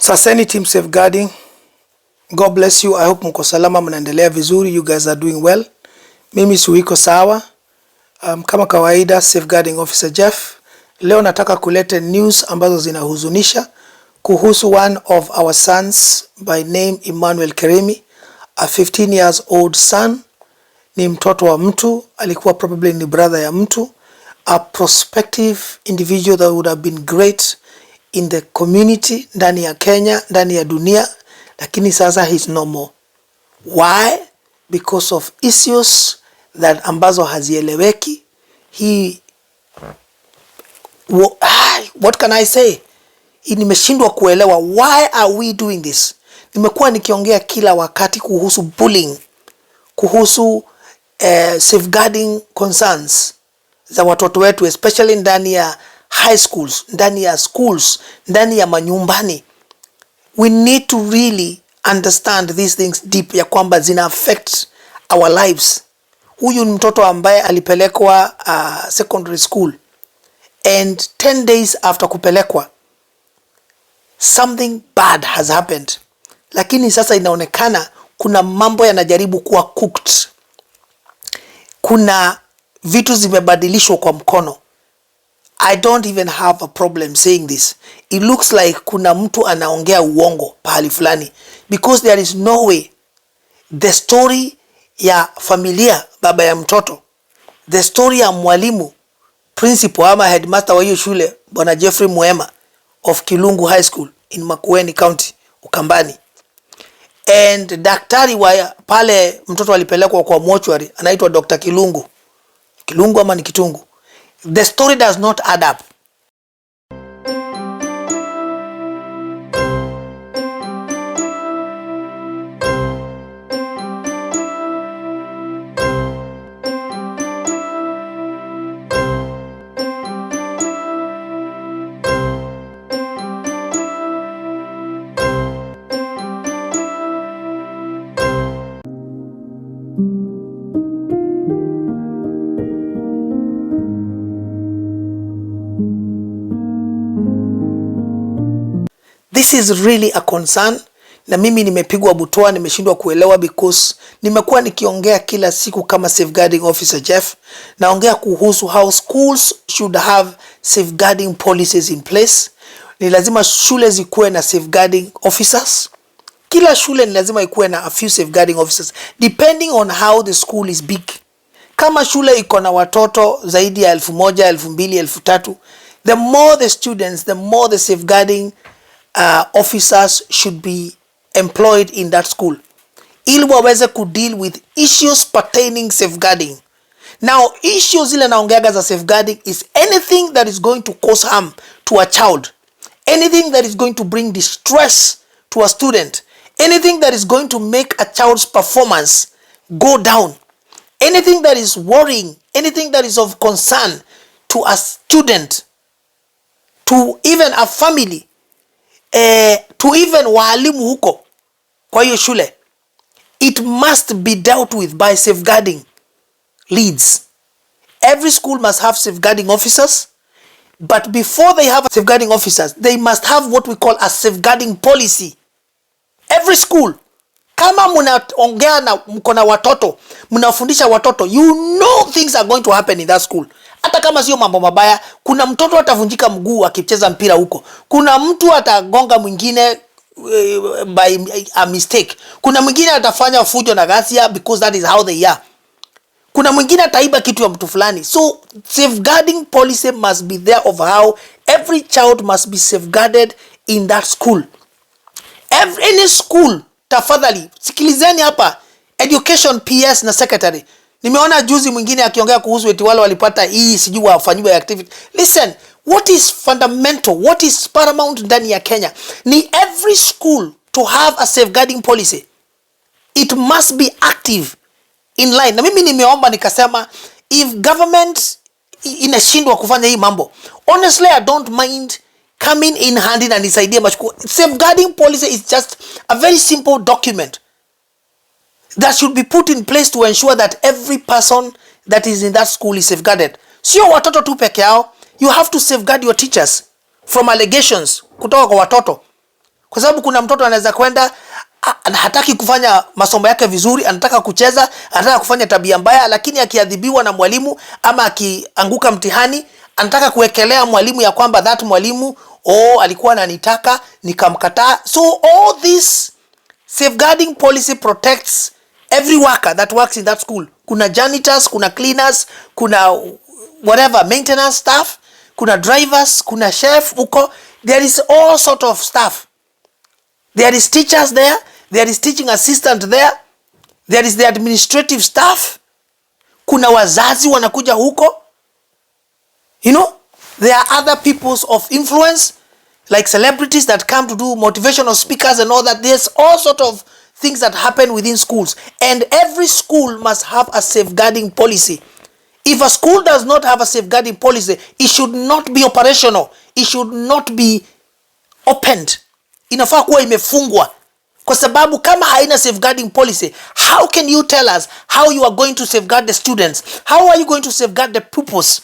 Saseni team safeguarding. God bless you. I hope mko salama, mnaendelea vizuri. You guys are doing well. Mimi suiko sawa. Kama kawaida safeguarding officer Jeff. Leo nataka kuleta news ambazo zinahuzunisha kuhusu one of our sons by name Emmanuel Keremi, a 15 years old son. Ni mtoto wa mtu, alikuwa probably ni brother ya mtu, a prospective individual that would have been great in the community, ndani ya Kenya, ndani ya dunia, lakini sasa he's no more. Why? Because of issues that ambazo hazieleweki. What can I say? Nimeshindwa kuelewa. Why are we doing this? Nimekuwa nikiongea kila wakati kuhusu bullying, kuhusu safeguarding concerns za watoto wetu, especially ndani ya high schools, ndani ya schools, ndani ya manyumbani. We need to really understand these things deep, ya kwamba zina affect our lives. Huyu ni mtoto ambaye alipelekwa secondary school, and 10 days after kupelekwa something bad has happened. Lakini sasa inaonekana kuna mambo yanajaribu kuwa cooked. Kuna vitu zimebadilishwa kwa mkono. I don't even have a problem saying this. It looks like kuna mtu anaongea uongo pahali fulani, because there is no way the story ya familia, baba ya mtoto, the story ya mwalimu, principal ama headmaster wa hiyo shule, Bwana Jeffrey Muema of Kilungu High School in Makueni County, Ukambani, and daktari wa pale mtoto alipelekwa kwa mortuary anaitwa Dr. Kilungu ama ni Kitungu. The story does not add up. This is really a concern, na mimi nimepigwa butwa, nimeshindwa kuelewa, because nimekuwa nikiongea kila siku kama safeguarding officer Jeff, naongea kuhusu how schools should have safeguarding policies in place. Ni lazima shule zikuwe na safeguarding officers. Kila shule ni lazima ikuwe na a few safeguarding officers depending on how the school is big. Kama shule iko na watoto zaidi ya 1,000, 2,000, 3,000, the more the students, the more the safeguarding officers should be employed in that school, ili waweze ku deal with issues pertaining safeguarding. Now, issues zile naongeaga za safeguarding is anything that is going to cause harm to a child, anything that is going to bring distress to a student, anything that is going to make a child's performance go down, anything that is worrying, anything that is of concern to a student, to even a family, to even walimu huko kwa hiyo shule. It must be dealt with by safeguarding leads. Every school must have safeguarding officers, but before they have safeguarding officers, they must have what we call a safeguarding policy. Every school, kama mnaongea na mko na watoto, mnafundisha watoto, you know things are going to happen in that school. Hata kama sio mambo mabaya, kuna mtoto atavunjika mguu akicheza mpira huko. Kuna mtu atagonga mwingine by a mistake. Kuna mwingine atafanya fujo na ghasia because that is how they are. Kuna mwingine ataiba kitu ya mtu fulani. So safeguarding policy must be there of how every child must be safeguarded in that school. Any school, tafadhali sikilizeni hapa, education PS na secretary. Nimeona juzi mwingine akiongea kuhusu eti wale walipata hii sijui wafanywe activity. Listen, what is fundamental, what is paramount ndani ya Kenya ni every school to have a safeguarding policy. It must be active in line. Na mimi nimeomba nikasema, if government inashindwa kufanya hii mambo, honestly I don't mind coming in handy na nisaidie mashukuru. Safeguarding policy is just a very simple document that should be put in place to ensure that every person that is in that school is safeguarded. Sio watoto tu peke yao. You have to safeguard your teachers from allegations kutoka kwa watoto. Kwa sababu kuna mtoto anaweza kwenda hataki kufanya masomo yake vizuri, anataka kucheza, anataka kufanya tabia mbaya, lakini akiadhibiwa na mwalimu ama akianguka mtihani, anataka kuwekelea mwalimu ya kwamba that mwalimu alikuwa ananitaka nikamkataa. So all this safeguarding policy protects every worker that works in that school. Kuna janitors, kuna cleaners, kuna whatever maintenance staff, kuna drivers, kuna chef huko. There is all sort of staff. There is teachers there. There is teaching assistant there. There is the administrative staff. Kuna wazazi wanakuja huko. You know, there are other peoples of influence like celebrities that come to do motivational speakers and all that. There's all sort of things that happen within schools. And every school must have a safeguarding policy. If a school does not have a safeguarding policy, it should not be operational. It should not be opened. Inafaa kuwa imefungwa. Kwa sababu kama haina safeguarding policy, how can you tell us how you are going to safeguard the students? How are you going to safeguard the pupils?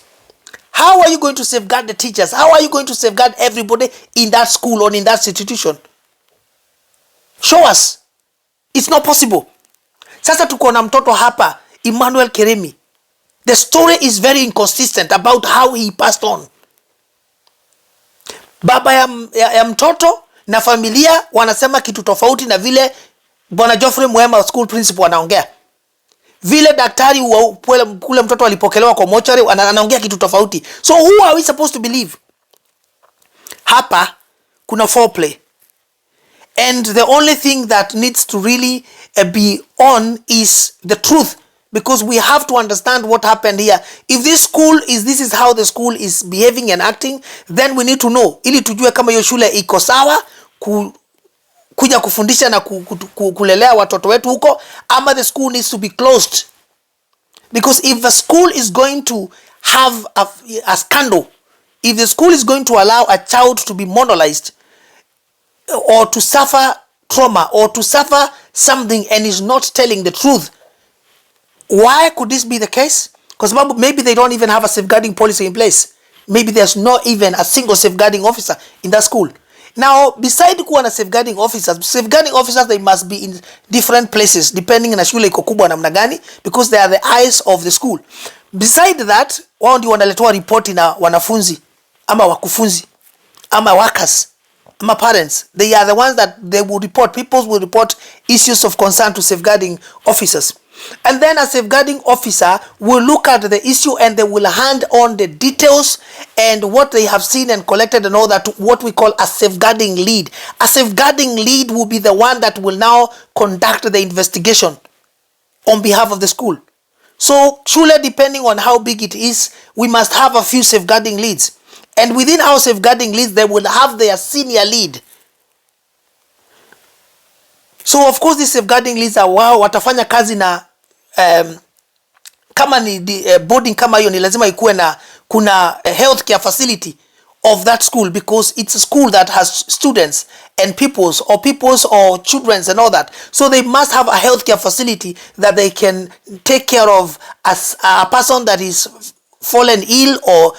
How are you going to safeguard the teachers? How are you going to safeguard everybody in that school or in that institution? Show us. It's not possible. Sasa tuko na mtoto hapa, Emmanuel Keremi. The story is very inconsistent about how he passed on. Baba ya mtoto na familia wanasema kitu tofauti na vile Bwana Geoffrey Mwema school principal anaongea. Vile daktari kule mtoto alipokelewa kwa mochari anaongea kitu tofauti. So who are we supposed to believe? Hapa kuna foreplay. And the only thing that needs to really be on is the truth, because we have to understand what happened here. If this is how the school is behaving and acting, then we need to know, ili tujue kama hiyo shule iko sawa kuja kufundisha na kulelea watoto wetu huko, ama the school needs to be closed. Because if the school is going to have a scandal, if the school is going to allow a child to be monolized or to suffer trauma or to suffer something and is not telling the truth, why could this be the case? Because maybe they don't even have a safeguarding policy in place. Maybe there's not even a single safeguarding officer in that school. Now, beside kuwa na safeguarding officers, they must be in different places depending na shule iko kubwa namna gani, because they are the eyes of the school. Beside that, wao ndio wanaletewa report na wanafunzi ama wakufunzi ama workers ama parents. They are the ones that they will report. People will report issues of concern to safeguarding officers. And then a safeguarding officer will look at the issue and they will hand on the details and what they have seen and collected and all that to what we call a safeguarding lead. A safeguarding lead will be the one that will now conduct the investigation on behalf of the school. So, Shule, depending on how big it is, we must have a few safeguarding leads. And within our safeguarding leads, they will have their senior lead. So, of course, these safeguarding leads are watafanya kazi na kama ni boarding kama hiyo, ni lazima ikuwe na kuna healthcare facility of that school, because it's a school that has students and peoples or children and all that. So they must have a healthcare facility that they can take care of as a person that is fallen ill or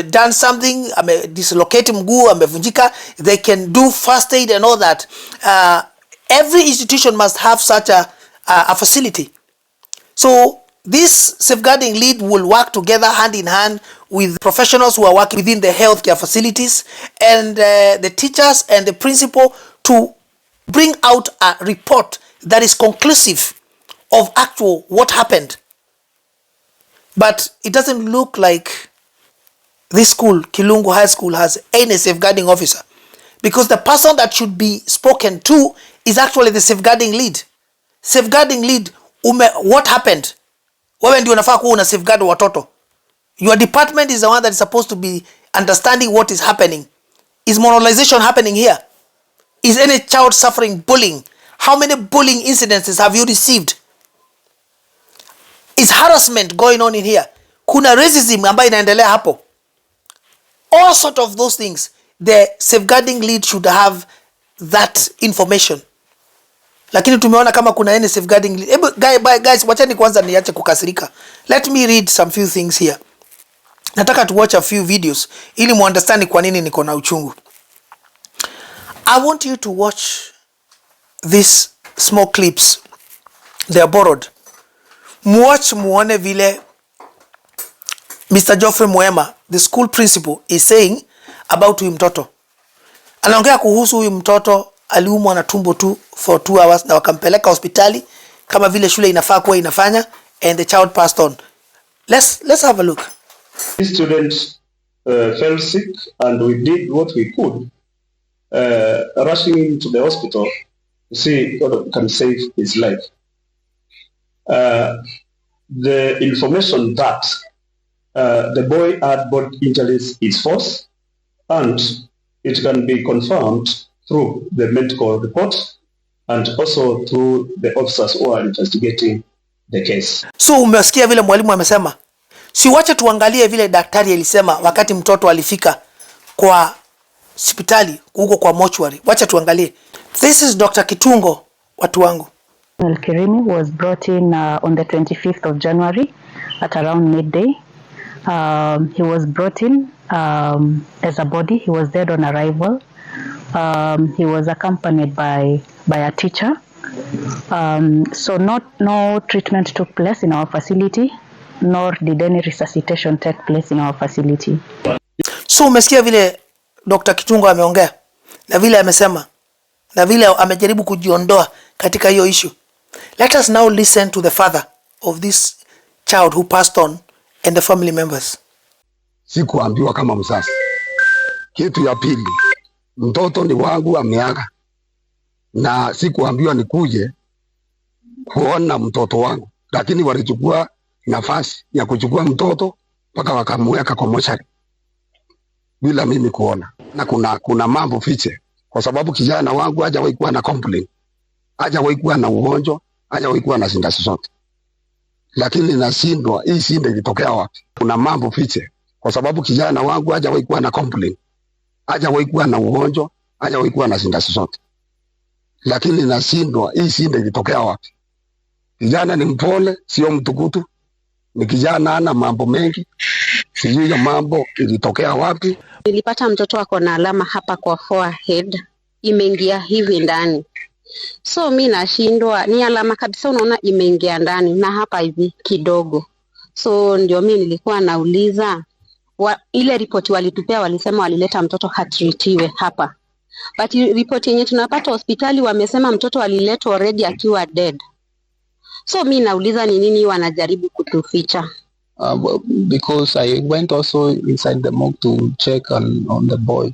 done something, dislocate mguu, amevunjika. They can do first aid and all that. Every institution must have such a facility. So this safeguarding lead will work together hand in hand with professionals who are working within the healthcare facilities and the teachers and the principal to bring out a report that is conclusive of actual what happened. But it doesn't look like this school, Kilungu High School, has any safeguarding officer, because the person that should be spoken to is actually the safeguarding lead. Safeguarding lead, what happened? Wewe ndio unafaa kuwa una safeguard watoto. Your department is the one that is supposed to be understanding what is happening. Is moralization happening here? Is any child suffering bullying? How many bullying incidences have you received? Is harassment going on in here? Kuna racism ambayo inaendelea hapo? All sort of those things. The safeguarding lead should have that information. Lakini tumeona kama kuna any safeguarding lead. Guys, wachani kwanza niache kukasirika. Let me read some few things here. Nataka to watch a few videos ili muunderstand kwa nini niko na uchungu. I want you to watch these small clips. They are borrowed. Watch muone vile Mr. Geoffrey Mwema, the school principal, is saying about huyu mtoto. Anaongea kuhusu huyu mtoto aliumwa na tumbo tu for 2 hours na wakampeleka hospitali kama vile shule inafaa kuwa inafanya, and the child passed on. Let's have a look. This student fell sick and we did what we could, rushing him to the hospital to see what can save his life. The information that the boy had body injuries is false, and it can be confirmed through the medical report and also through the officers who are investigating the case. So umesikia vile mwalimu amesema. Si wache tuangalie vile daktari alisema wakati mtoto alifika kwa hospitali huko kwa mortuary. Wacha tuangalie. This is Dr. Kitungo, watu wangu. Al-Kirimi was brought in on the 25th of January at around midday. He was brought in as a body. He was dead on arrival. He was accompanied by a teacher. So no treatment took place in our facility, nor did any resuscitation take place in our facility. So umesikia vile Dr. Kitungo ameongea na vile amesema na vile amejaribu kujiondoa katika hiyo issue. Let us now listen to the father of this child who passed on and the family members. Sikuambiwa kama mzazi. Kitu ya pili, mtoto ni wangu ameaga, na sikuambiwa nikuje kuona mtoto wangu, lakini walichukua nafasi ya kuchukua mtoto mpaka wakamweka kwa mochari bila mimi kuona. Na kuna mambo fiche, kwa sababu kijana wangu hajawahi kuwa na complaint, hajawahi kuwa na ugonjwa, hajawahi kuwa na shida zote. Lakini nashindwa hii shida ilitokea wapi? Kuna mambo fiche, kwa sababu kijana wangu hajawahi kuwa na complaint, hajawahi kuwa na ugonjwa, hajawahi kuwa na shida zote. Lakini nashindwa hii shida ilitokea wapi? Kijana ni mpole, sio mtukutu. Ni kijana ana mambo mengi. Sijui ya mambo ilitokea wapi. Nilipata mtoto ako na alama hapa kwa forehead, imeingia hivi ndani. So mimi nashindwa, ni alama kabisa, unaona imeingia ndani na hapa hivi kidogo. So ndio mimi nilikuwa nauliza, ile ripoti walitupea walisema walileta mtoto hatritiwe hapa. But ripoti yenye tunapata hospitali wamesema mtoto aliletwa already akiwa dead. So mimi nauliza ni nini wanajaribu kutuficha? Because I went also inside the morgue to check on the boy.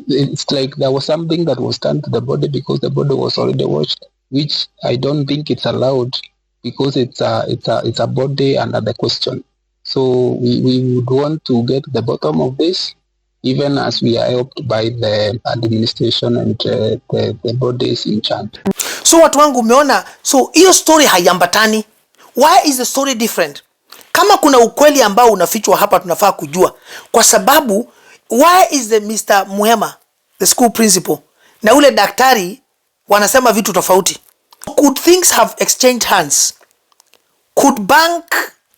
It's like there was something that was done to the body because the body was already washed, which I don't think it's allowed because it's a body under the question. So we would want to get the bottom of this, even as we are helped by the administration and the bodies in charge. So watu wangu umeona, so hiyo story haiambatani. Why is the story different? Kama kuna ukweli ambao unafichwa hapa tunafaa kujua. Kwa sababu why is the Mr. Mwema, the school principal, na ule daktari wanasema vitu tofauti? Could things have exchanged hands? Could bank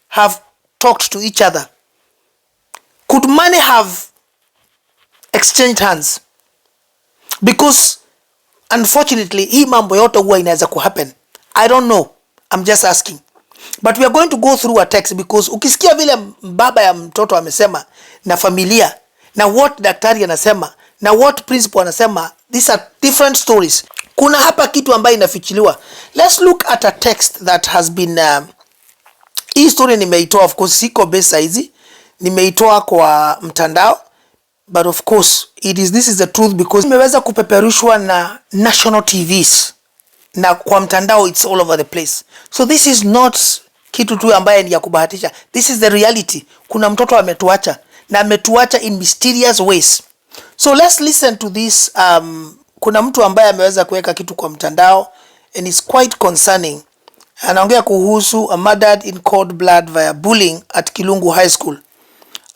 have talked to each other? Could money have exchanged hands? Because unfortunately hii mambo yote huwa inaweza kuhappen. I don't know. I'm just asking. But we are going to go through a text because ukisikia vile baba ya mtoto amesema na familia na what daktari anasema na what principal anasema, these are different stories. Kuna hapa kitu ambayo inafichiliwa. Let's look at a text that has been hii story nimeitoa, of course siko base hizi, nimeitoa kwa mtandao, but of course this is the truth because imeweza kupeperushwa na national TVs na kwa mtandao, it's all over the place. So this is not kitu tu ambaye ni ya kubahatisha. This is the reality. Kuna mtoto ametuacha na ametuacha in mysterious ways. So let's listen to this. Kuna mtu ambaye ameweza kuweka kitu kwa mtandao and it's quite concerning. Anaongea kuhusu a murdered in cold blood via bullying at Kilungu High School.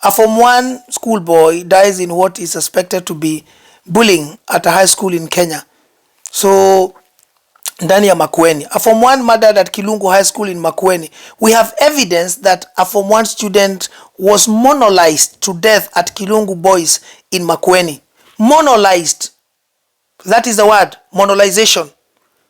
A Form 1 schoolboy dies in what is suspected to be bullying at a high school in Kenya. So ndani ya Makueni. A Form 1 murdered at Kilungu High School in Makueni. We have evidence that a Form 1 student was monolized to death at Kilungu Boys in Makueni. Monolized. That is the word, monolization.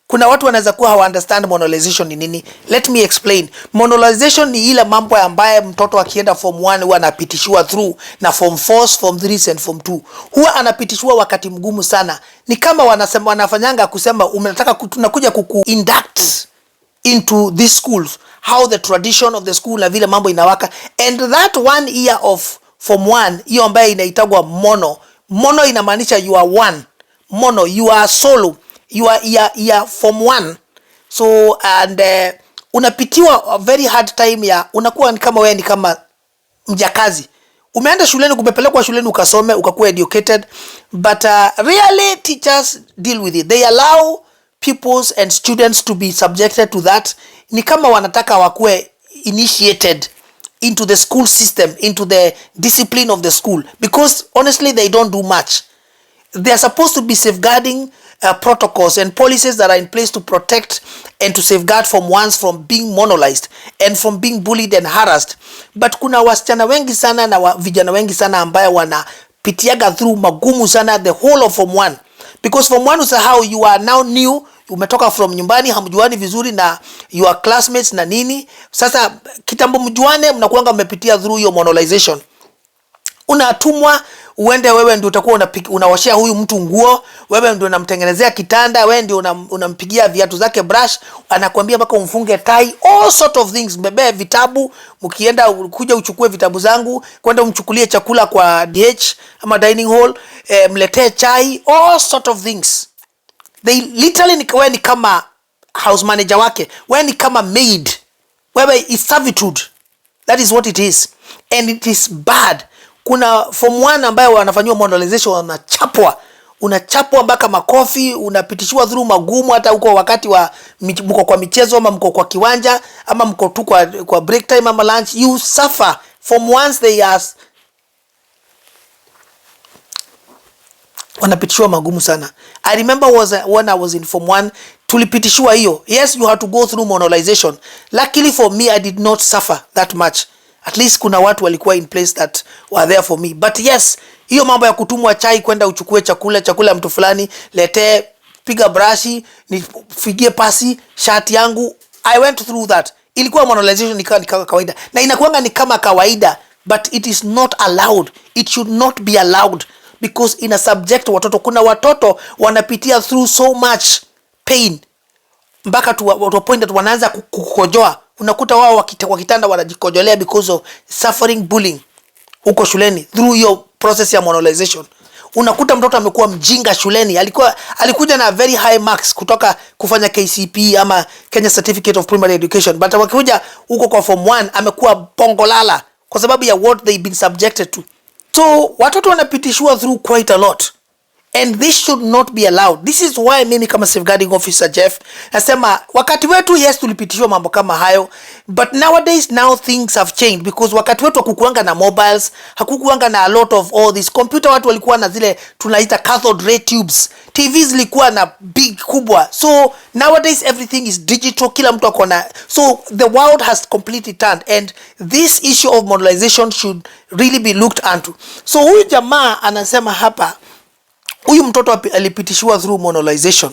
Kuna watu wanaweza kuwa hawa understand monolization ni nini. Let me explain. Monolization ni ile mambo ambaye mtoto akienda form 1 huwa anapitishiwa through na form 4, form 3 and form 2. Huwa anapitishiwa wakati mgumu sana. Ni kama wanasema, wanafanyanga kusema umetaka tunakuja induct into these schools, how the tradition of the school na vile mambo inawaka, and that 1 year of form 1 hiyo ambaye inaitagwa mono inamaanisha you are one, mono you are solo, you are form 1. So and unapitiwa a very hard time ya unakuwa ni kama wewe ni kama mjakazi. Umeenda shuleni, kumepelekwa shuleni ukasome ukakuwa educated, but really teachers deal with it. They allow pupils and students to be subjected to that. Ni kama wanataka wakuwe initiated into the school system, into the discipline of the school, because honestly they don't do much. They are supposed to be safeguarding protocols and policies that are in place to protect and to safeguard form 1s from being monolized and from being bullied and harassed. But kuna wasichana wengi sana na vijana wengi sana ambaye wanapitiaga through magumu sana the whole of form 1, because form 1 is how you are now new, umetoka from nyumbani, hamjuani vizuri na your classmates na nini. Sasa kitambo mjuane, mnakuanga mmepitia through hiyo monolization. Unatumwa uende, wewe ndio utakuwa unawashia huyu mtu nguo, wewe ndio unamtengenezea kitanda, wewe ndio unampigia viatu zake brush, anakuambia mpaka umfunge tai, all sort of things. Mbebe vitabu, mkienda kuja uchukue vitabu zangu, kwenda umchukulie chakula kwa DH ama dining hall, mletee chai, all sort of things. They literally wewe ni kama house manager wake, wewe ni kama maid, wewe is servitude. That is what it is, and it is bad. Kuna form 1 ambayo wanafanywa monolization, unachapwa mpaka makofi, unapitishiwa through magumu, hata huko wakati wa mko kwa michezo ama mko kwa kiwanja ama mko tu kwa break time ama lunch, you suffer. Form 1s they are wanapitishiwa magumu sana. I remember when I was in form 1, tulipitishiwa hiyo. Yes, you had to go through monolization. Luckily for me, I did not suffer that much. At least kuna watu walikuwa in place that were there for me. But yes, hiyo mambo ya kutumwa chai, kwenda uchukue chakula mtu fulani, lete, piga brushi, nifigie pasi shati yangu, I went through that. Ilikuwa monolization, ni kawaida. Na inakuanga ni kama kawaida, but it is not allowed. It should not be allowed, because ina subject watoto. Kuna watoto wanapitia through so much pain mpaka to point that wanaanza kukojoa. Unakuta wao wakitanda wanajikojolea because of suffering bullying huko shuleni through your process ya monolization. Unakuta mtoto amekuwa mjinga shuleni, alikuja na very high marks kutoka kufanya KCP ama Kenya Certificate of Primary Education, but wakikuja huko kwa form 1 amekuwa bongolala kwa sababu ya what they've been subjected to. So watoto wanapitishwa through quite a lot, and this should not be allowed. This is why mimi kama safeguarding officer Jeff nasema wakati wetu, yes, tulipitishwa mambo kama hayo, but nowadays now things have changed, because wakati wetu hakukuanga na mobiles, hakukuanga na a lot of all this computer. Watu walikuwa na zile tunaita cathode ray tubes, TVs zilikuwa na big kubwa. So nowadays everything is digital, kila mtu akona. So the world has completely turned, and this issue of monolization should really be looked into. So huyu jamaa anasema hapa, huyu mtoto alipitishiwa through monolization.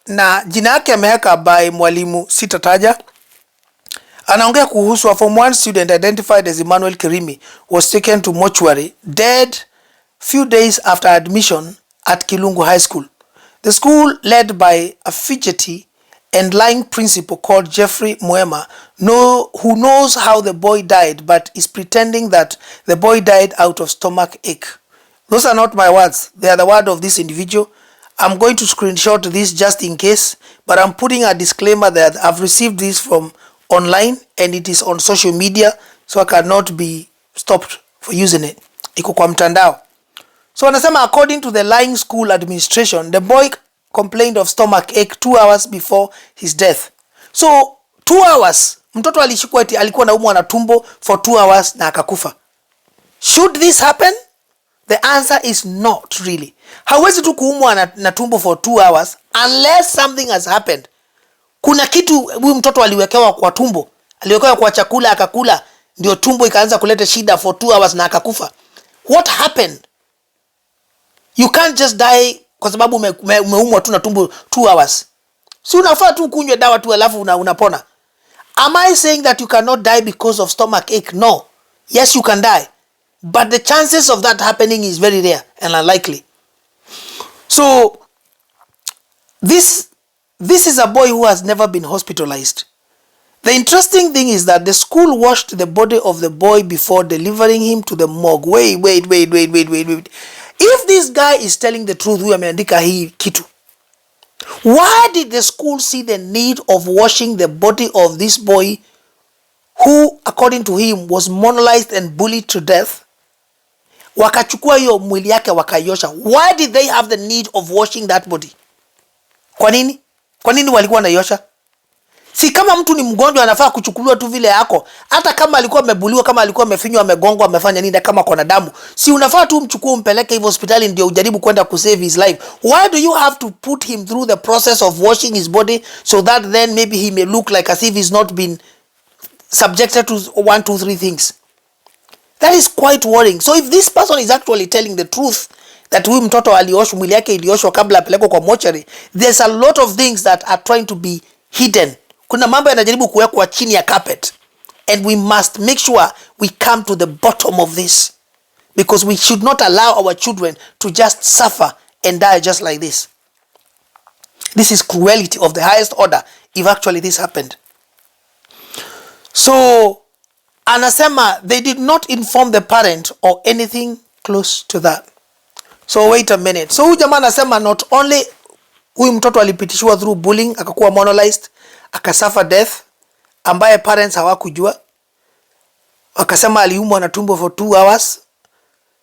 Na jina yake ameweka by mwalimu sitataja. Anaongea kuhusu a form 1 student identified as Emmanuel Kirimi was taken to mortuary dead few days after admission at Kilungu High School. The school, led by a fidgety and lying principal called Jeffrey Mwema, who knows how the boy died but is pretending that the boy died out of stomach ache. Those are not my words. They are the word of this individual. I'm going to screenshot this just in case, but I'm putting a disclaimer that I've received this from online and it is on social media, so I cannot be stopped for using it. Iko kwa mtandao. So anasema according to the lying school administration, the boy complained of stomach ache 2 hours before his death. So 2 hours, mtoto alishikwa eti alikuwa anaumwa na tumbo for 2 hours na akakufa. Should this happen? The answer is not really. Hawezi tu kuumwa na tumbo for 2 hours unless something has happened. Kuna kitu huyu mtoto aliwekewa kwa tumbo, aliwekewa kwa chakula akakula, ndio tumbo ikaanza kuleta shida for 2 hours na akakufa. What happened? You can't just die kwa sababu umeumwa tu na tumbo 2 hours. Si unafaa tu kunywe dawa tu alafu unapona. Am I saying that you cannot die because of stomach ache? No. Yes, you can die. But the chances of that happening is very rare and unlikely. So, this is a boy who has never been hospitalized. The interesting thing is that the school washed the body of the boy before delivering him to the morgue. Wait. If this guy is telling the truth, huyu ameandika hii kitu, why did the school see the need of washing the body of this boy who, according to him, was moralized and bullied to death? Wakachukua hiyo mwili yake wakaiosha. Why did they have the need of washing that body? Kwa nini? Kwa nini walikuwa wanaiosha? Si kama mtu ni mgonjwa anafaa kuchukuliwa tu vile yako. Hata kama alikuwa amebuliwa, kama alikuwa amefinywa, amegongwa, amefanya nini, kama kuna damu, si unafaa tu mchukue umpeleke hivyo hospitali ndio ujaribu kwenda kusave his life? Why do you have to put him through the process of washing his body so that then maybe he may look like as if he's not been subjected to 1, 2, 3 things? That is quite worrying. So if this person is actually telling the truth that huyu mtoto alioshwa, mwili yake ilioshwa kabla apelekwe kwa mortuary, there's a lot of things that are trying to be hidden. Kuna mambo yanajaribu kuwekwa chini ya carpet, and we must make sure we come to the bottom of this, because we should not allow our children to just suffer and die just like this. This is cruelty of the highest order if actually this happened. So anasema they did not inform the parent or anything close to that. So wait a minute. So huyu jamaa anasema not only huyu mtoto alipitishiwa through bullying, akakuwa moralized, akasuffer death ambaye parents hawakujua, akasema aliumwa na tumbo for 2 hours,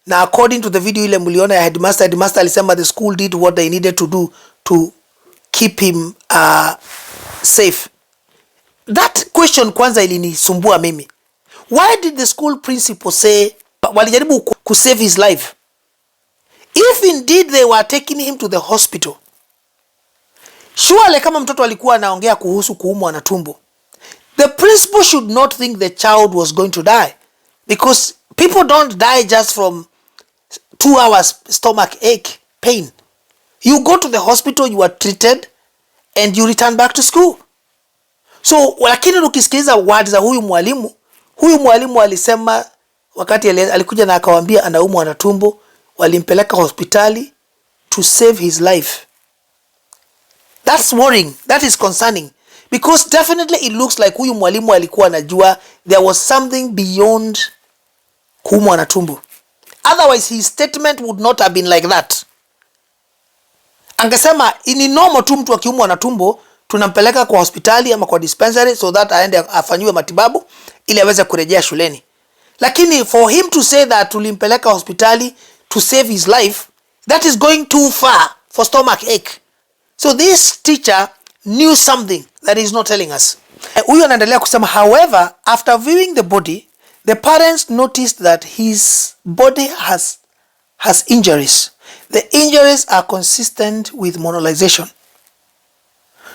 na according to the video ile mliona ya headmaster alisema the school did what they needed to do to keep him safe. That question kwanza ilinisumbua mimi. Why did the school principal say walijaribu ku save his life? If indeed they were taking him to the hospital, Shule kama mtoto alikuwa anaongea kuhusu kuumwa na tumbo, the principal should not think the child was going to die, because people don't die just from 2 hours stomach ache pain. You go to the hospital, you are treated, and you return back to school. So lakini ukisikiliza words za huyu mwalimu alisema wakati alikuja na akawaambia anaumwa na tumbo, walimpeleka hospitali to save his life. That's worrying. That is concerning, because definitely it looks like huyu mwalimu alikuwa anajua there was something beyond kuumwa na tumbo. Otherwise his statement would not have been like that. Angesema ni normal tu mtu akiumwa na tumbo tunampeleka kwa hospitali ama kwa dispensary so that aende afanywe matibabu ili aweze kurejea shuleni. Lakini for him to say that tulimpeleka hospitali to save his life, that is going too far for stomach ache. So this teacher knew something that he's not telling us. Huyu anaendelea kusema, however, after viewing the body, the parents noticed that his body has injuries. The injuries are consistent with moralization.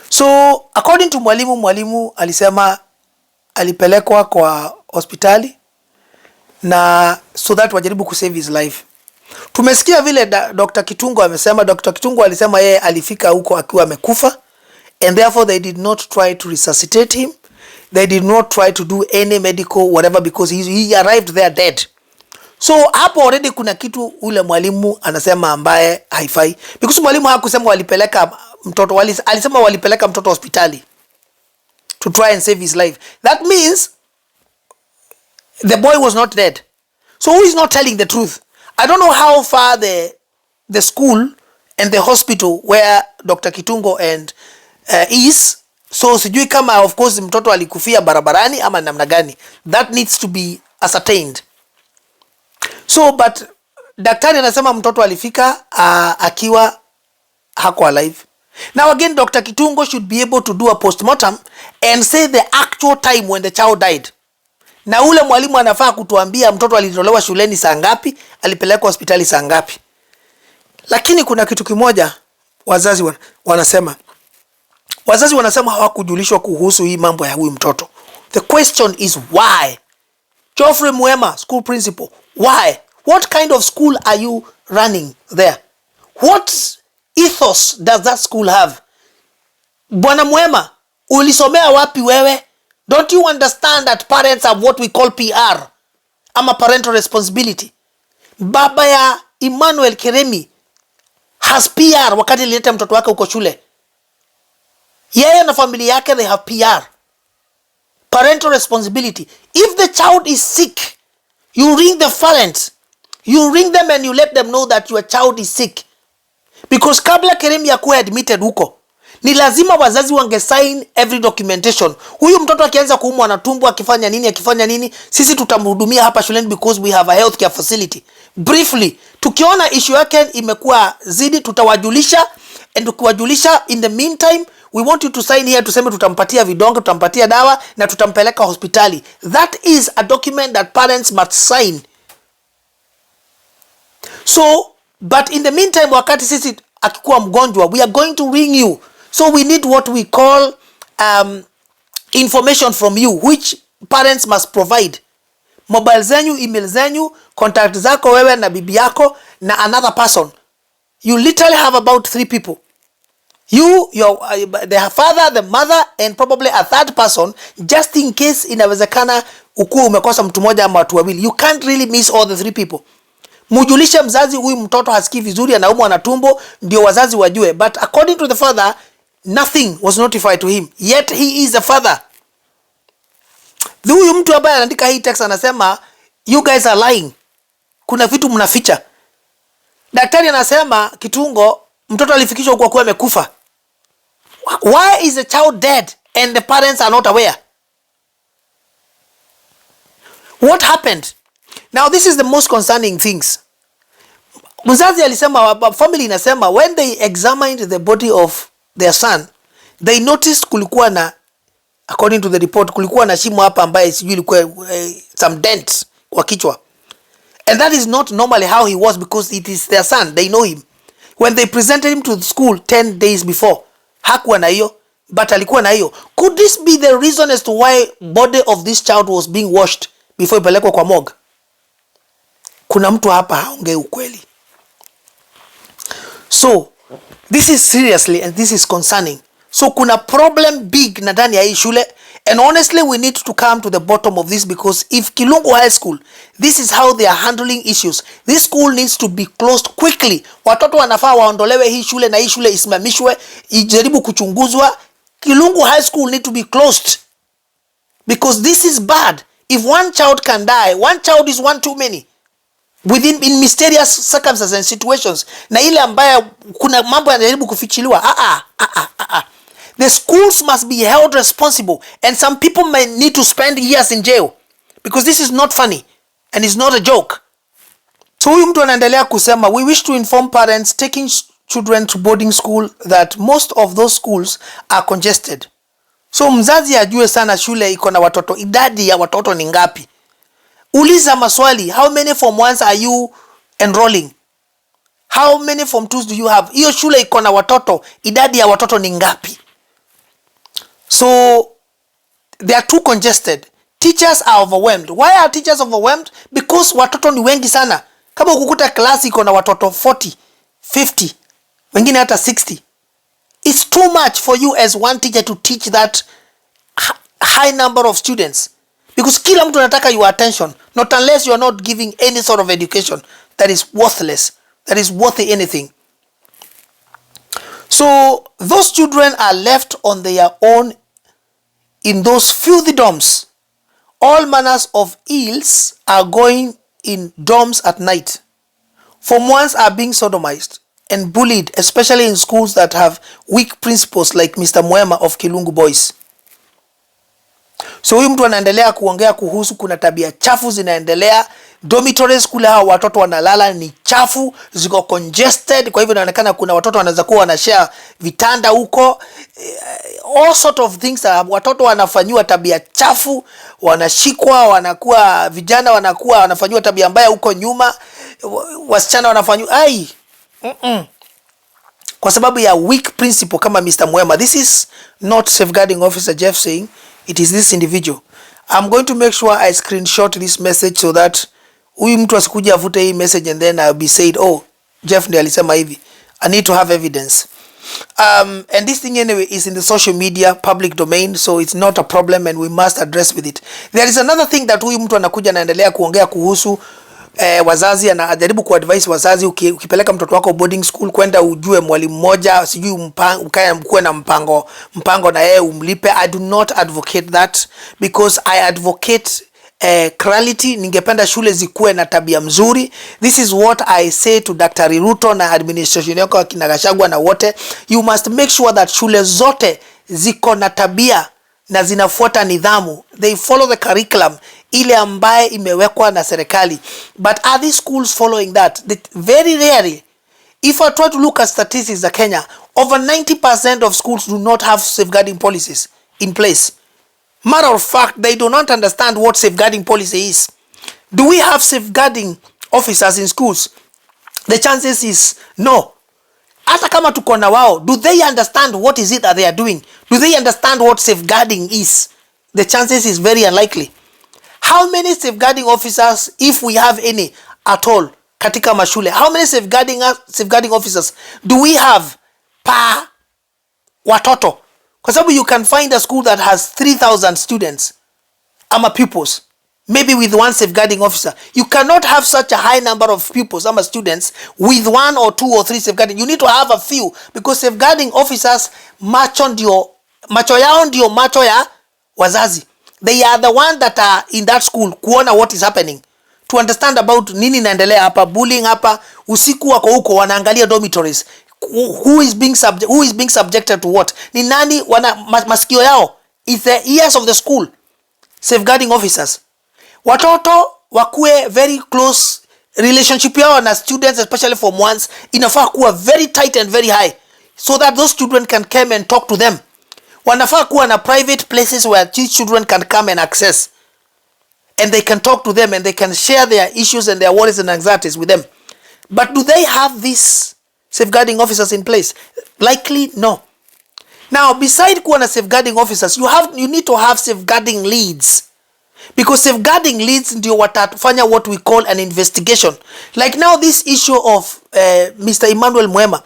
So according to mwalimu alisema alipelekwa kwa hospitali na so that wajaribu kusave his life. Tumesikia vile Dr. Kitungo amesema. Dr. Kitungo alisema yeye alifika huko akiwa amekufa, and therefore they did not try to resuscitate him. They did not try to do any medical whatever, because he arrived there dead. So hapo already kuna kitu ule mwalimu anasema ambaye haifai, because mwalimu hakusema walipeleka mtoto, alisema walipeleka mtoto hospitali to try and save his life. That means the boy was not dead. So who is not telling the truth? I don't know how far the school and the hospital where Dr. Kitungo and is. So sijui kama of course mtoto alikufia barabarani ama namna gani. That needs to be ascertained. So but daktari anasema mtoto alifika akiwa hako alive. Now again, Dr. Kitungo should be able to do a postmortem and say the actual time when the child died. Na ule mwalimu anafaa kutuambia mtoto alitolewa shuleni saa ngapi, alipelekwa hospitali saa ngapi. Lakini kuna kitu kimoja wazazi wanasema. Wazazi wanasema hawakujulishwa kuhusu hii mambo ya huyu mtoto. The question is why? Geoffrey Mwema, school principal, why? What kind of school are you running there? What ethos does that school have? Bwana Mwema, ulisomea wapi wewe? Don't you understand that parents have what we call PR, ama parental responsibility? Baba ya Emmanuel Keremi has PR wakati alileta mtoto wake uko shule. Yeye na familia yake, they have PR, parental responsibility. If the child is sick, you ring the parents, you ring them and you let them know that your child is sick, because kabla Keremi akuwe admitted huko, ni lazima wazazi wange sign every documentation. Huyu mtoto akianza kuumwa na tumbo, akifanya nini, sisi tutamhudumia hapa shuleni because we have a healthcare facility. Briefly, tukiona issue yake imekuwa zidi, tutawajulisha, and tukiwajulisha, in the meantime we want you to sign here, tuseme tutampatia vidonge, tutampatia dawa na tutampeleka hospitali. That is a document that parents must sign. So, but in the meantime, wakati sisi akikuwa mgonjwa, we are going to ring you. So we need what we call information from you, which parents must provide. Mobile zenyu, email zenyu, contact zako wewe na bibi yako na another person. You literally have about 3 people. You, the father, the mother, and probably a third person, just in case inawezekana ukuwa umekosa mtu mmoja ama watu wawili. You can't really miss all the 3 people. Mujulishe mzazi, huyu mtoto hasikii vizuri, anaumwa na tumbo, ndio wazazi wajue. But according to the father, nothing was notified to him, yet he is the father. Huyu mtu ambaye anaandika hii text anasema you guys are lying, kuna vitu mnaficha. Daktari anasema Kitungo, mtoto alifikishwa kwa kuwa amekufa. Why is the child dead and the parents are not aware? What happened? Now this is the most concerning things. Mzazi alisema, family inasema, when they examined the body of their son, they noticed kulikuwa na, according to the report, kulikuwa na shimo hapa ambaye sijui ilikuwa some dents kwa kichwa. And that is not normally how he was, because it is their son, they know him. When they presented him to the school 10 days before, hakuwa na hiyo, but alikuwa na hiyo. Could this be the reason as to why body of this child was being washed before ipelekwa kwa morgue? Kuna mtu hapa haongei ukweli. So this is seriously, and this is concerning. So kuna problem big na ndani ya hii shule, and honestly we need to come to the bottom of this, because if Kilungu High School, this is how they are handling issues, this school needs to be closed quickly. Watoto wanafaa waondolewe hii shule na hii shule isimamishwe, ijaribu kuchunguzwa. Kilungu High School need to be closed, because this is bad. If one child can die, one child is one too many. In mysterious circumstances and situations, na ile ambaye kuna mambo yanajaribu kufichiliwa. The schools must be held responsible, and some people may need to spend years in jail, because this is not funny and it's not a joke. So huyu mtu anaendelea kusema, we wish to inform parents taking children to boarding school that most of those schools are congested. So mzazi ajue sana shule iko na watoto, idadi ya watoto ni ngapi. Uliza maswali, how many form 1s are you enrolling? How many form 2s do you have? Hiyo shule iko na watoto, idadi ya watoto ni ngapi? So they are too congested. Teachers are overwhelmed. Why are teachers overwhelmed? Because watoto ni wengi sana. Kama ukukuta klasi iko na watoto 40, 50, wengine hata 60. It's too much for you as one teacher to teach that high number of students. Because kila mtu anataka your attention, not unless you are not giving any sort of education that is worthless, that is worth anything. So those children are left on their own in those filthy dorms. All manners of ills are going in dorms at night. Form 1s are being sodomized and bullied, especially in schools that have weak principals like Mr. Mwema of Kilungu Boys. So huyu mtu anaendelea kuongea kuhusu kuna tabia chafu zinaendelea. Dormitories kule hao watoto wanalala ni chafu, ziko congested, kwa hivyo inaonekana kuna watoto wanaweza kuwa wanashare vitanda huko. All sort of things, watoto wanafanywa tabia chafu, wanashikwa, wanakuwa vijana wanakuwa wanafanywa tabia mbaya huko nyuma, wasichana wanafanywa kwa sababu ya weak principle kama Mr. Mwema. This is not safeguarding officer Jeff saying, it is this individual. I'm going to make sure I screenshot this message so that huyu mtu asikuja avute hii message and then I'll be said, oh, Jeff ndiye alisema hivi. I need to have evidence. And this thing anyway is in the social media public domain, so it's not a problem and we must address with it. There is another thing that huyu mtu anakuja anaendelea kuongea kuhusu wazazi, anajaribu kuadvise wazazi, ukipeleka mtoto wako boarding school, kwenda ujue mwalimu mmoja, sijui ukae mkuwe na mpango na yeye umlipe. I do not advocate that, because I advocate quality. Ningependa shule zikuwe na tabia mzuri. This is what I say to Dr. Ruto na administration yako akina Gachagua na wote. You must make sure that shule zote ziko na tabia na zinafuata nidhamu. They follow the curriculum ile ambaye imewekwa na serikali. But are these schools following that? Very rarely. If I try to look at statistics in Kenya, over 90% of schools do not have safeguarding policies in place. Matter of fact, they do not understand what safeguarding policy is. Do we have safeguarding officers in schools? The chances is no. Hata kama tuko na wao, do they understand what is it that they are doing? Do they understand what safeguarding is? The chances is very unlikely. How many safeguarding officers, if we have any at all, katika mashule, how many safeguarding officers do we have per watoto? Kwa sababu you can find a school that has 3,000 students ama pupils, maybe with one safeguarding officer. You cannot have such a high number of pupils ama students with 1 or 2 or 3 safeguarding. You need to have a few, because safeguarding officers macho yao ndio macho ya wazazi. They are the one that are in that school kuona what is happening, to understand about nini naendelea hapa, bullying hapa, usiku wako huko wanaangalia dormitories, who is being subjected to what, ni nani wana masikio yao, is the ears of the school. Safeguarding officers, watoto wakuwe very close relationship yao na students, especially form ones, inafaa kuwa very tight and very high, so that those children can come and talk to them. Wanafaa kuwa na private places where children can come and access, and they can talk to them and they can share their issues and their worries and anxieties with them. But do they have these safeguarding officers in place? Likely no. Now, beside kuwa na safeguarding officers, you need to have safeguarding leads, because safeguarding leads ndio watafanya what we call an investigation. Like now, this issue of Mr. Emmanuel Mwema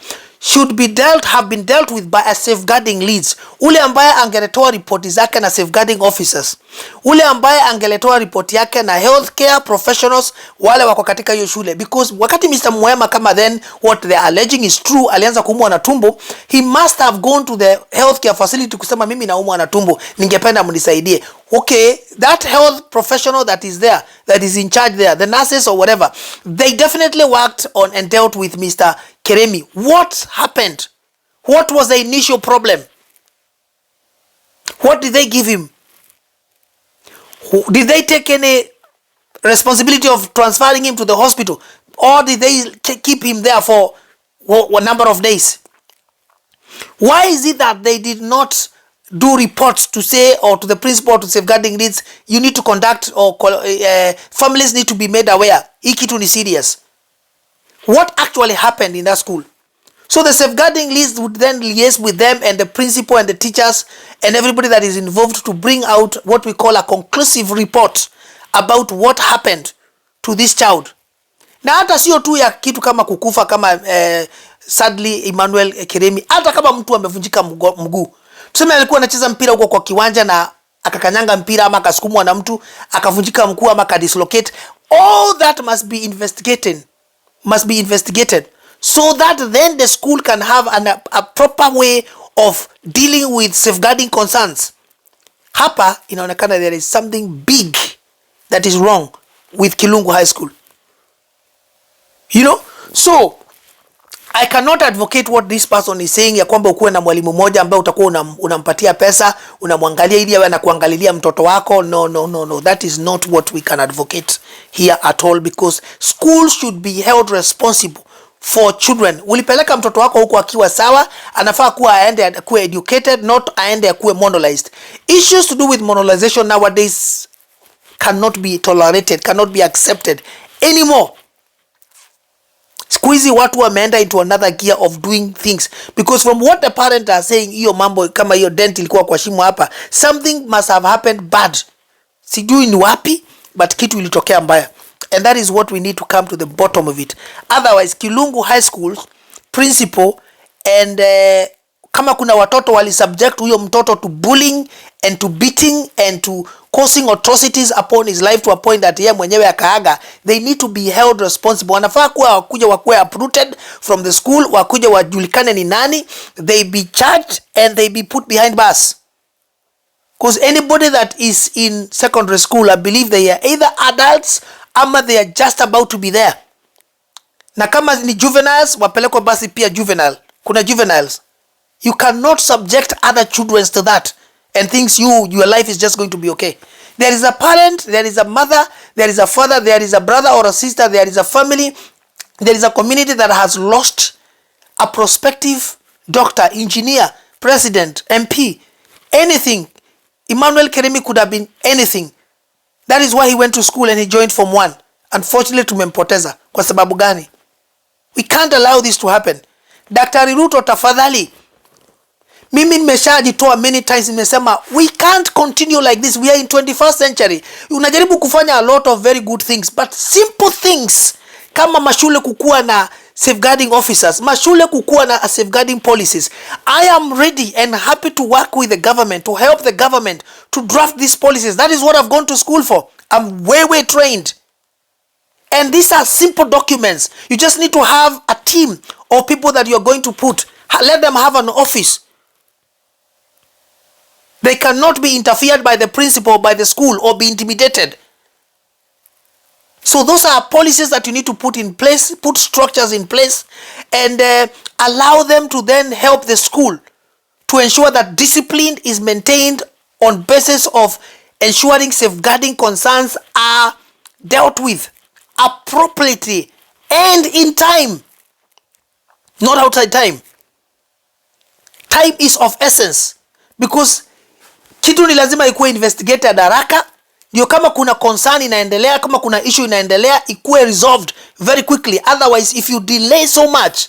have been dealt with by a safeguarding leads. Ule ambaye angeletoa ripoti zake na safeguarding officers, ule ambaye angeletoa ripoti yake na healthcare professionals wale wako katika hiyo shule. Because wakati Mr. Mwema, kama then what they are alleging is true, alianza kuumwa na tumbo, he must have gone to the healthcare facility kusema mimi naumwa na tumbo, ningependa mnisaidie. Okay, that health professional that is there, that is in charge there, the nurses or whatever, they definitely worked on and dealt with Mr. Keremi. What happened? What was the initial problem? What did they give him? Did they take any responsibility of transferring him to the hospital? Or did they keep him there for a number of days? Why is it that they did not do reports to say, or to the principal, to safeguarding leads, you need to conduct, or families need to be made aware, hii kitu ni serious? What actually happened in that school? So the safeguarding leads would then liaise with them and the principal and the teachers and everybody that is involved to bring out what we call a conclusive report about what happened to this child. Na hata sio tu ya kitu kama kukufa kama sadly Emmanuel Keremi, hata kama mtu amevunjika mguu. Tuseme alikuwa anacheza mpira huko kwa kiwanja na akakanyanga mpira ama akasukumwa na mtu akavunjika mguu ama akadislocate. All that must be investigated so that then the school can have a proper way of dealing with safeguarding concerns. Hapa inaonekana there is something big that is wrong with Kilungu High School. You know, so I cannot advocate what this person is saying, ya kwamba ukuwe na mwalimu mmoja ambaye utakuwa unampatia pesa, unamwangalia ili awe anakuangalilia mtoto wako. No. That is not what we can advocate here at all, because schools should be held responsible for children. Ulipeleka mtoto wako huko akiwa sawa, anafaa kuwa aende kuwa educated, not aende kuwa monolized. Issues to do with monolization nowadays cannot be tolerated, cannot be accepted anymore. Squeezy watu wameenda into another gear of doing things, because from what the parents are saying, hiyo mambo kama hiyo dent ilikuwa kwa shimo hapa, something must have happened bad. Sijui ni wapi, but kitu ilitokea mbaya, and that is what we need to come to the bottom of it. Otherwise, Kilungu High School principal and kama kuna watoto wali subject huyo mtoto to bullying and to beating and to causing atrocities upon his life to a point that yeye mwenyewe akaaga, they need to be held responsible. Wanafaa kuwa wakuwe uprooted from the school, wakuja wajulikane ni nani, they be charged and they be put behind bars. Because anybody that is in secondary school, I believe they are either adults ama they are just about to be there. Na kama ni juveniles, wapelekwa basi pia juvenile. Kuna juveniles. You cannot subject other children to that and thinks your life is just going to be okay. There is a parent, there is a mother, there is a father, there is a brother or a sister, there is a family, there is a community that has lost a prospective doctor, engineer, president, MP, anything. Emmanuel Keremi could have been anything. That is why he went to school and he joined Form 1. Unfortunately, tumempoteza. Kwa sababu gani? We can't allow this to happen. Daktari Ruto, tafadhali. Mimi nimeshajitoa many times, nimesema we can't continue like this. We are in 21st century. Unajaribu kufanya a lot of very good things, but simple things kama mashule kukuwa na safeguarding officers, mashule kukuwa na safeguarding policies. I am ready and happy to work with the government, to help the government to draft these policies. That is what I've gone to school for. I'm way trained. And these are simple documents. You just need to have a team of people that you're going to put. Let them have an office. They cannot be interfered by the principal, by the school, or be intimidated. So those are policies that you need to put in place, put structures in place, and allow them to then help the school to ensure that discipline is maintained on basis of ensuring safeguarding concerns are dealt with appropriately and in time, not outside time. Time is of essence because kitu ni lazima ikuwe investigated haraka, ndio kama kuna concern inaendelea, kama kuna issue inaendelea, ikuwe resolved very quickly. Otherwise, if you delay so much,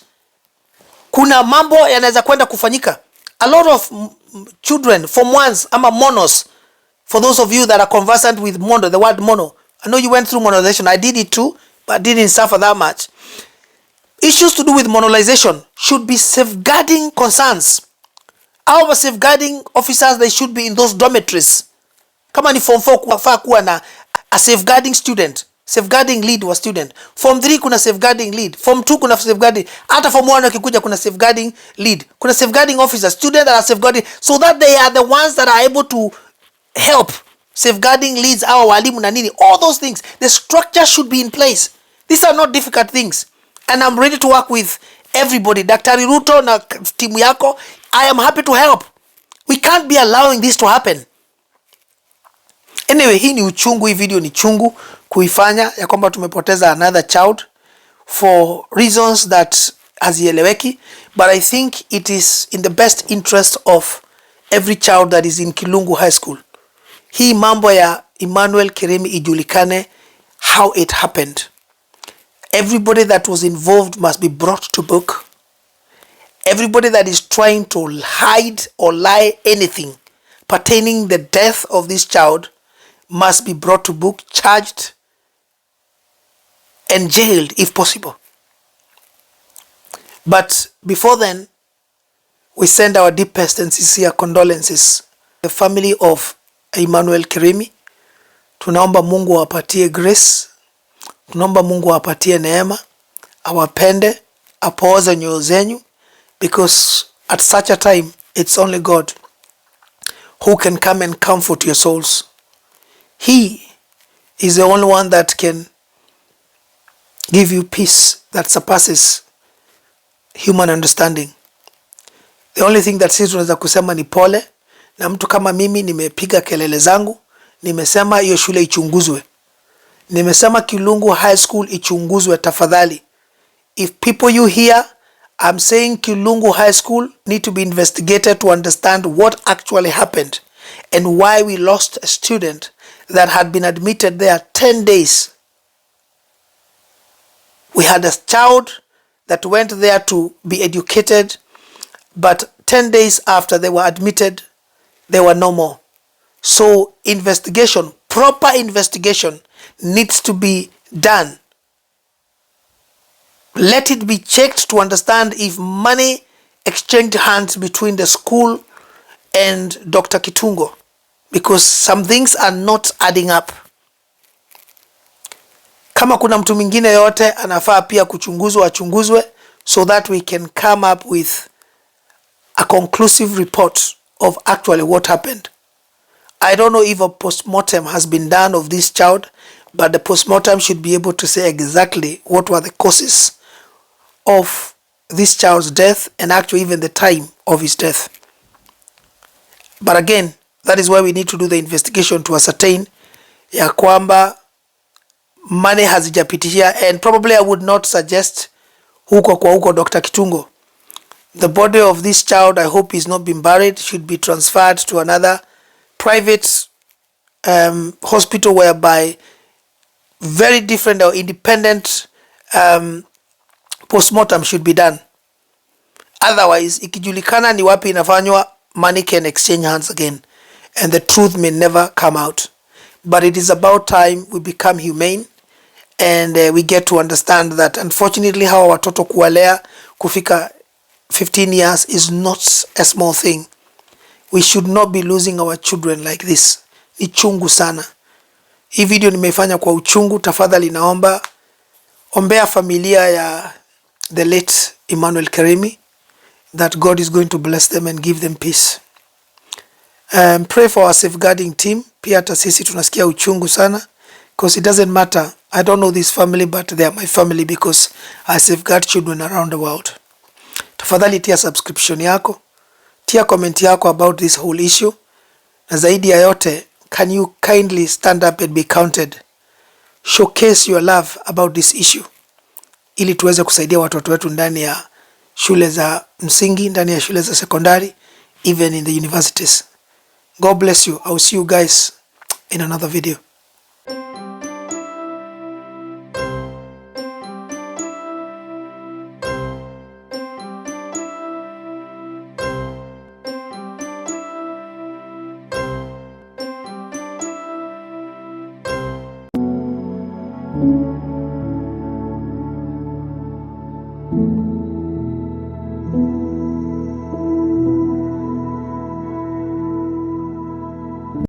kuna mambo yanaweza kwenda kufanyika. A lot of children, Form 1s ama monos, for those of you that are conversant with mono, the word mono, I know you went through monolization. I did it too, but didn't suffer that much. Issues to do with monolization should be safeguarding concerns. Our safeguarding officers, they should be in those dormitories. Kama ni Form 4 kufaa kuwa na a safeguarding student, safeguarding lead wa student. Form 3 kuna safeguarding lead. Form 2 kuna safeguarding. Hata Form 1 wakikuja kuna safeguarding lead. Kuna safeguarding officers, students that are safeguarding, so that they are the ones that are able to help safeguarding leads, our walimu na nini. All those things, the structure should be in place. These are not difficult things. And I'm ready to work with everybody. Daktari Ruto na timu yako, I am happy to help. We can't be allowing this to happen. Anyway, hii ni uchungu, hii video ni chungu kuifanya ya kwamba tumepoteza another child for reasons that hazieleweki, but I think it is in the best interest of every child that is in Kilungu High School. Hii mambo ya Emmanuel Keremi ijulikane how it happened. Everybody that was involved must be brought to book. Everybody that is trying to hide or lie anything pertaining the death of this child must be brought to book, charged, and jailed if possible. But before then, we send our deepest and sincere condolences to the family of Emmanuel Keremi. Tunaomba Mungu awapatie grace, tunaomba Mungu awapatie neema, awapende, apooze nyoyo zenyu, because at such a time it's only God who can come and comfort your souls. He is the only one that can give you peace that surpasses human understanding. The only thing that sisi tunaweza kusema ni pole, na mtu kama mimi nimepiga kelele zangu, nimesema hiyo shule ichunguzwe. Nimesema Kilungu High School ichunguzwe tafadhali. If people you hear, I'm saying Kilungu High School need to be investigated to understand what actually happened and why we lost a student that had been admitted there 10 days. We had a child that went there to be educated, but 10 days after they were admitted, they were no more. So investigation, proper investigation needs to be done let it be checked to understand if money exchanged hands between the school and Dr. Kitungo, because some things are not adding up. Kama kuna mtu mwingine yote anafaa pia kuchunguzwa, achunguzwe, so that we can come up with a conclusive report of actually what happened. I don't know if a postmortem has been done of this child, but the postmortem should be able to say exactly what were the causes of this child's death and actually even the time of his death. But again, that is why we need to do the investigation to ascertain ya kwamba money hazijapitishia, and probably I would not suggest huko kwa huko Dr. Kitungo. The body of this child, I hope, is not been buried, should be transferred to another private hospital whereby very different or independent postmortem should be done. Otherwise, ikijulikana ni wapi inafanywa, money can exchange hands again and the truth may never come out. But it is about time we become humane and we get to understand that unfortunately hawa watoto kuwalea kufika 15 years is not a small thing. We should not be losing our children like this. Ni chungu sana. Hii video nimeifanya kwa uchungu. Tafadhali naomba ombea familia ya the late Emmanuel Karimi, that God is going to bless them and give them peace. Pray for our safeguarding team. Pia hata sisi tunasikia uchungu sana, because it doesn't matter. I don't know this family, but they are my family because I safeguard children around the world. Tafadhali tia subscription yako, tia comment yako about this whole issue, na zaidi ya yote, can you kindly stand up and be counted? Showcase your love about this issue, ili tuweze kusaidia watoto wetu ndani ya shule za msingi, ndani ya shule za sekondari, even in the universities. God bless you. I will see you guys in another video.